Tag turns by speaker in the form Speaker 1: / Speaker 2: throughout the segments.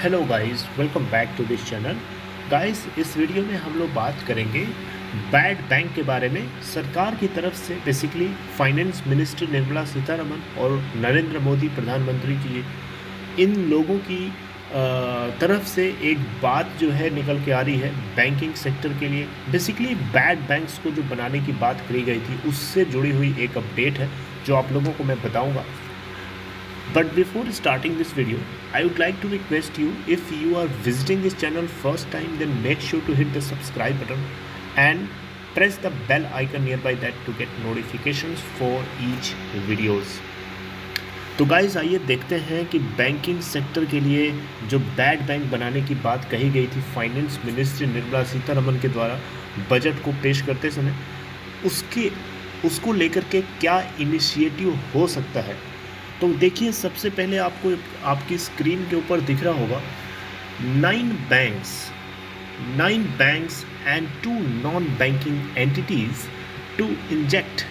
Speaker 1: Hello guys, welcome back to this channel. Guys, इस video में हम लोग बात करेंगे बैड बैंक के बारे में। सरकार की तरफ से basically finance minister Nirmala Sitharaman और नरेंद्र मोदी प्रधानमंत्री जी, इन लोगों की तरफ से एक बात जो है निकल के आ रही है बैंकिंग सेक्टर के लिए। बेसिकली बैड बैंक्स को जो बनाने की बात करी गई थी उससे जुड़ी हुई एक अपडेट है जो आप लोगों को मैं बताऊंगा। But before starting this video, I would like to request you, if you are visiting this channel first time, then make sure to hit the subscribe button and press the bell icon nearby that to get notifications for each videos. तो guys, आइए देखते हैं कि banking sector के लिए जो bad bank बनाने की बात कही गई थी फाइनेंस मिनिस्ट्री निर्मला सीतारमण के द्वारा बजट को पेश करते समय, उसको लेकर के क्या इनिशिएटिव हो सकता है। तो देखिए, सबसे पहले आपको आपकी स्क्रीन के ऊपर दिख रहा होगा 9 banks and 2 non-banking entities to inject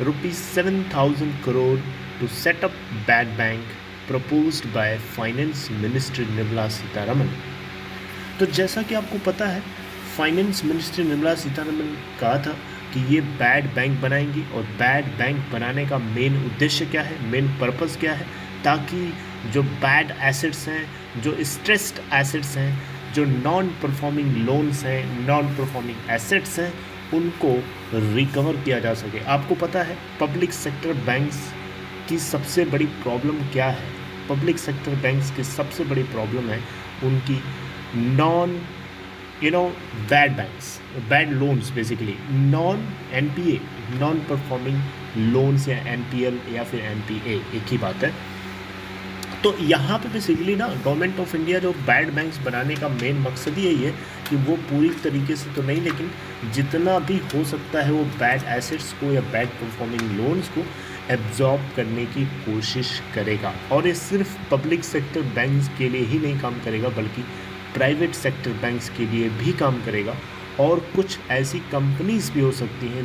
Speaker 1: ₹7,000 crore to set up bad bank proposed by Finance Minister Nirmala Sitharaman. तो जैसा कि आपको पता है, फाइनेंस मिनिस्टर निर्मला सीतारमण कहा था कि ये बैड बैंक बनाएंगी, और बैड बैंक बनाने का मेन उद्देश्य क्या है, मेन पर्पस क्या है, ताकि जो बैड एसेट्स हैं, जो स्ट्रेस्ड एसेट्स हैं, जो नॉन परफॉर्मिंग लोन्स हैं, नॉन परफॉर्मिंग एसेट्स हैं, उनको रिकवर किया जा सके। आपको पता है पब्लिक सेक्टर बैंक्स की सबसे बड़ी प्रॉब्लम क्या है। पब्लिक सेक्टर बैंक्स की सबसे बड़ी प्रॉब्लम है उनकी bad banks, bad loans, basically non NPA, non performing loans, या एनपीएल या फिर एनपीए, एक ही बात है। तो यहाँ पे बेसिकली गवर्नमेंट ऑफ इंडिया जो बैड बैंक्स बनाने का मेन मकसद ही यही है कि वो पूरी तरीके से तो नहीं, लेकिन जितना भी हो सकता है वो बैड एसेट्स को या बैड परफॉर्मिंग लोन्स को एब्जॉर्ब करने की कोशिश करेगा। और ये सिर्फ पब्लिक सेक्टर बैंक्स के लिए ही नहीं काम करेगा, बल्कि प्राइवेट सेक्टर बैंक्स के लिए भी काम करेगा। और कुछ ऐसी कंपनीज भी हो सकती हैं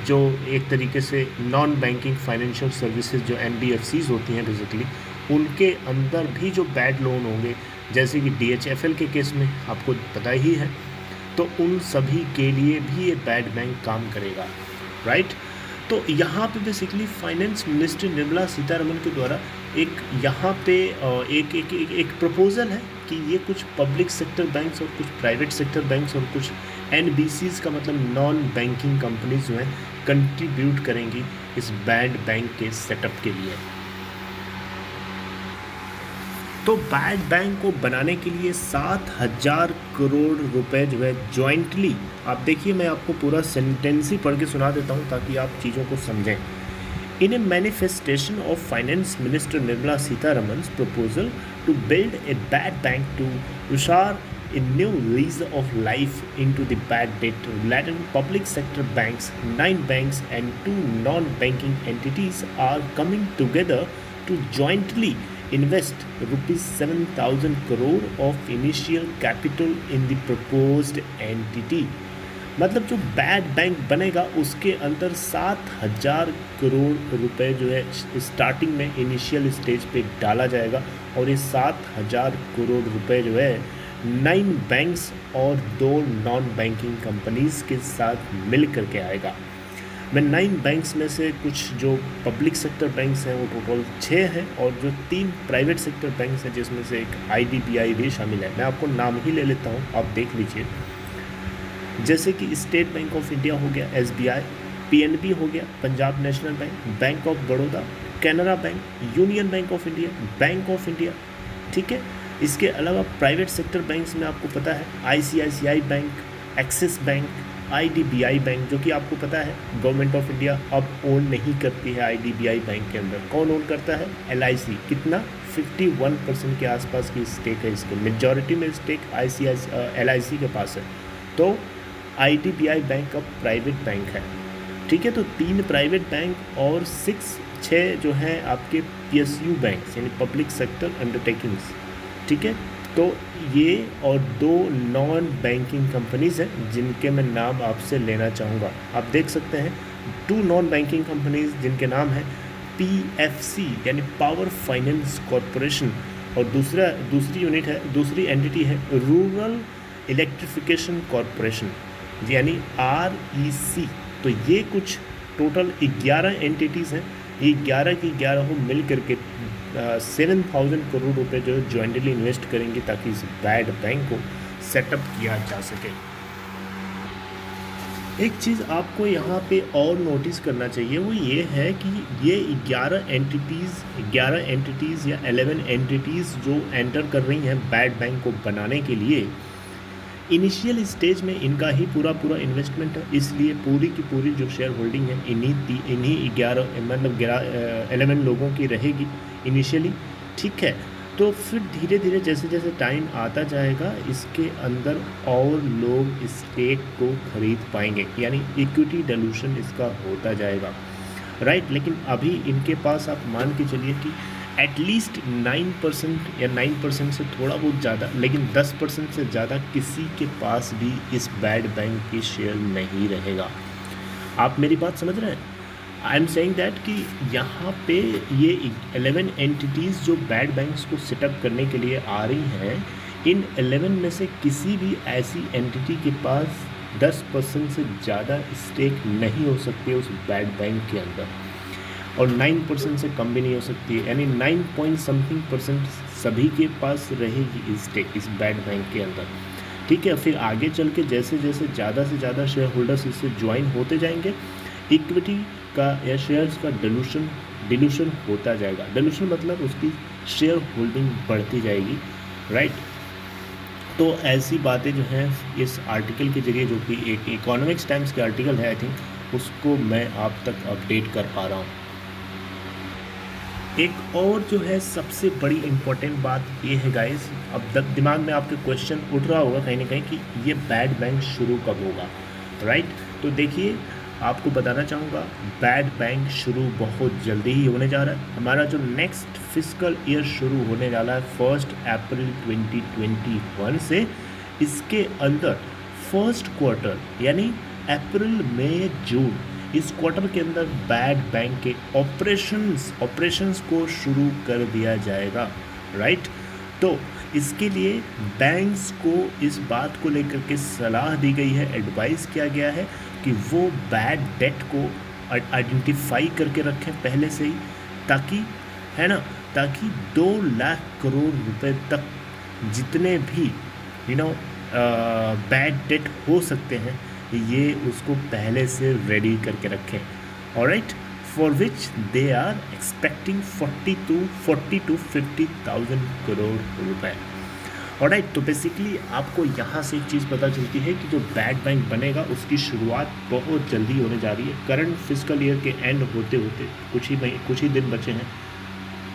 Speaker 1: जो एक तरीके से नॉन बैंकिंग फाइनेंशियल सर्विसेज, जो NBFCs होती हैं बेसिकली, उनके अंदर भी जो बैड लोन होंगे, जैसे कि DHFL के केस में आपको पता ही है, तो उन सभी के लिए भी ये बैड बैंक काम करेगा, राइट। तो यहाँ पे basically finance minister Nirmala Sitharaman के द्वारा यहाँ पे एक प्रपोजल है कि ये कुछ पब्लिक सेक्टर बैंक्स और कुछ प्राइवेट सेक्टर बैंक्स और कुछ NBCs का मतलब नॉन बैंकिंग कंपनीज जो हैं कंट्रीब्यूट करेंगी इस बैड बैंक के सेटअप के लिए। तो बैड बैंक को बनाने के लिए 7,000 करोड़ रुपए जो है जॉइंटली, आप देखिए, मैं आपको पूरा सेंटेंस ही पढ़ के सुना देता हूँ ताकि आप चीज़ों को समझें। In a manifestation of finance minister Nirmala Sitharaman's proposal to build a bad bank to usher a new lease of life into the bad debt-laden public sector banks, 9 banks and 2 non-banking entities are coming together to jointly invest ₹7,000 crore of initial capital in the proposed entity। मतलब जो bad bank बनेगा उसके अंदर 7,000 करोड़ रुपए जो है starting में initial stage पे डाला जाएगा, और ये 7,000 करोड़ रुपए जो है 9 बैंक्स और 2 नॉन बैंकिंग कंपनीज के साथ मिल करके आएगा। मैं 9 बैंक्स में से कुछ जो पब्लिक सेक्टर बैंक्स हैं वो टोटल 6 हैं, और जो 3 प्राइवेट सेक्टर बैंक्स हैं जिसमें से एक IDBI भी शामिल है। मैं आपको नाम ही ले लेता हूँ, आप देख लीजिए। जैसे कि स्टेट बैंक ऑफ इंडिया हो गया, SBI, PNB हो गया, Punjab national bank, bank of Baroda, Canara bank, union bank of India, bank of India, ठीक है। इसके अलावा प्राइवेट सेक्टर बैंक्स में आपको पता है ICICI bank, axis bank, IDBI bank, जो कि आपको पता है गवर्नमेंट ऑफ इंडिया अब ओन नहीं करती है IDBI बैंक के अंदर। कौन ओन करता है? LIC। कितना? 51% के आसपास की स्टेक है इसके, मेजॉरिटी में स्टेक LIC के पास है। तो IDBI बैंक अब प्राइवेट बैंक है, ठीक है। तो 3 प्राइवेट बैंक और 6 जो हैं आपके PSU बैंक, यानी पब्लिक सेक्टर अंडरटेकिंग्स, ठीक है। तो ये और 2 नॉन बैंकिंग कंपनीज हैं जिनके मैं नाम आपसे लेना चाहूँगा। आप देख सकते हैं 2 नॉन बैंकिंग कंपनीज जिनके नाम हैं PFC यानी पावर फाइनेंस कॉरपोरेशन और दूसरी यूनिट है, दूसरी एंटिटी है रूरल इलेक्ट्रिफिकेशन कॉरपोरेशन, यानी REC। तो ये कुछ टोटल 11 एंटिटीज़ हैं, ये 11 की 11 को मिल करके 7,000 करोड़ रुपए जो है जॉइंटली इन्वेस्ट करेंगे ताकि इस बैड बैंक को सेटअप किया जा सके। एक चीज़ आपको यहाँ पे और नोटिस करना चाहिए, वो ये है कि ये 11 एंटिटीज़ या 11 एंटिटीज़ जो एंटर कर रही हैं बैड बैंक को बनाने के लिए, इनिशियल स्टेज में इनका ही पूरा इन्वेस्टमेंट है, इसलिए पूरी की पूरी जो शेयर होल्डिंग है इन्हीं 11 लोगों की रहेगी इनिशियली, ठीक है। तो फिर धीरे धीरे जैसे जैसे टाइम आता जाएगा इसके अंदर और लोग स्टेक को खरीद पाएंगे, यानी इक्विटी डिल्यूशन इसका होता जाएगा, राइट। लेकिन अभी इनके पास आप मान के चलिए कि एटलीस्ट 9% या 9% से थोड़ा बहुत ज़्यादा, लेकिन 10% से ज़्यादा किसी के पास भी इस बैड बैंक की शेयर नहीं रहेगा। आप मेरी बात समझ रहे हैं? आई एम सेइंग दैट कि यहाँ पे ये 11 एंटिटीज़ जो बैड बैंक्स को सेटअप करने के लिए आ रही हैं, इन 11 में से किसी भी ऐसी एंटिटी के पास 10% से ज़्यादा स्टेक नहीं हो सकती है उस बैड बैंक के अंदर, और 9% से कम भी नहीं हो सकती है, यानी 9 पॉइंट समथिंग % सभी के पास रहेगी स्टेक इस बैड बैंक के अंदर, ठीक है। फिर आगे चल के जैसे जैसे ज़्यादा से ज़्यादा शेयर होल्डर्स इससे ज्वाइन होते जाएंगे, इक्विटी का या शेयर्स का डिल्यूशन होता जाएगा। डिल्यूशन मतलब उसकी शेयर होल्डिंग बढ़ती जाएगी, राइट। तो ऐसी बातें जो हैं इस आर्टिकल के जरिए, जो कि एक इकोनॉमिक्स टाइम्स के आर्टिकल है आई थिंक, उसको मैं आप तक अपडेट कर पा रहा हूँ। एक और जो है सबसे बड़ी इम्पोर्टेंट बात ये है गाइस, अब दिमाग में आपके क्वेश्चन उठ रहा होगा कहीं ना कहीं कि ये बैड बैंक शुरू कब होगा, राइट। तो देखिए, आपको बताना चाहूँगा बैड बैंक शुरू बहुत जल्दी ही होने जा रहा है। हमारा जो नेक्स्ट फिस्कल ईयर शुरू होने वाला है 1 अप्रैल 2021 से, इसके अंदर फर्स्ट क्वार्टर यानी अप्रैल मई जून, इस क्वार्टर के अंदर बैड बैंक के ऑपरेशंस को शुरू कर दिया जाएगा, राइट। तो इसके लिए बैंक्स को इस बात को लेकर के सलाह दी गई है, एडवाइस किया गया है कि वो बैड डेट को आइडेंटिफाई करके रखें पहले से ही, ताकि 2 लाख करोड़ रुपए तक जितने भी बैड डेट हो सकते हैं ये उसको पहले से रेडी करके रखें, alright, for which they are expecting 40 to 50,000 crore रुपए, ऑलराइट। तो बेसिकली आपको यहाँ से एक चीज़ पता चलती है कि जो बैड बैंक बनेगा उसकी शुरुआत बहुत जल्दी होने जा रही है। करंट फिस्कल ईयर के एंड होते होते कुछ ही दिन बचे हैं,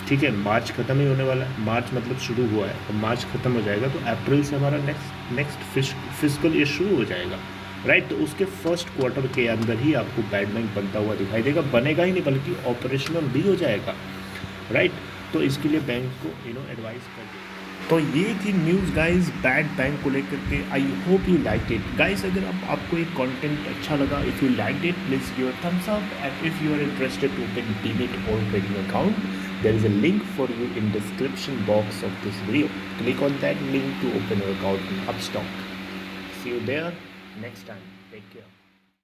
Speaker 1: ठीक है। मार्च ख़त्म ही होने वाला है, मार्च मतलब शुरू हुआ है, तो मार्च ख़त्म हो जाएगा, तो अप्रैल से हमारा नेक्स्ट फिस्कल ईयर शुरू हो जाएगा, राइट। तो उसके फर्स्ट क्वार्टर के अंदर ही आपको बैड बैंक बनता हुआ दिखाई देगा, बनेगा ही नहीं बल्कि ऑपरेशनल भी हो जाएगा, राइट। तो इसके लिए बैंक को एडवाइस कर दिया। तो ये थी न्यूज़ गाइस बैड बैंक को लेकर के। I hope you like it guys. अगर आपको एक कंटेंट अच्छा लगा, if you like it please give a thumbs up, and if you are interested to open demat और trading account, there is a link for you in description box of this video. Click on that link to open your account in Upstock. See you there next time. Take care.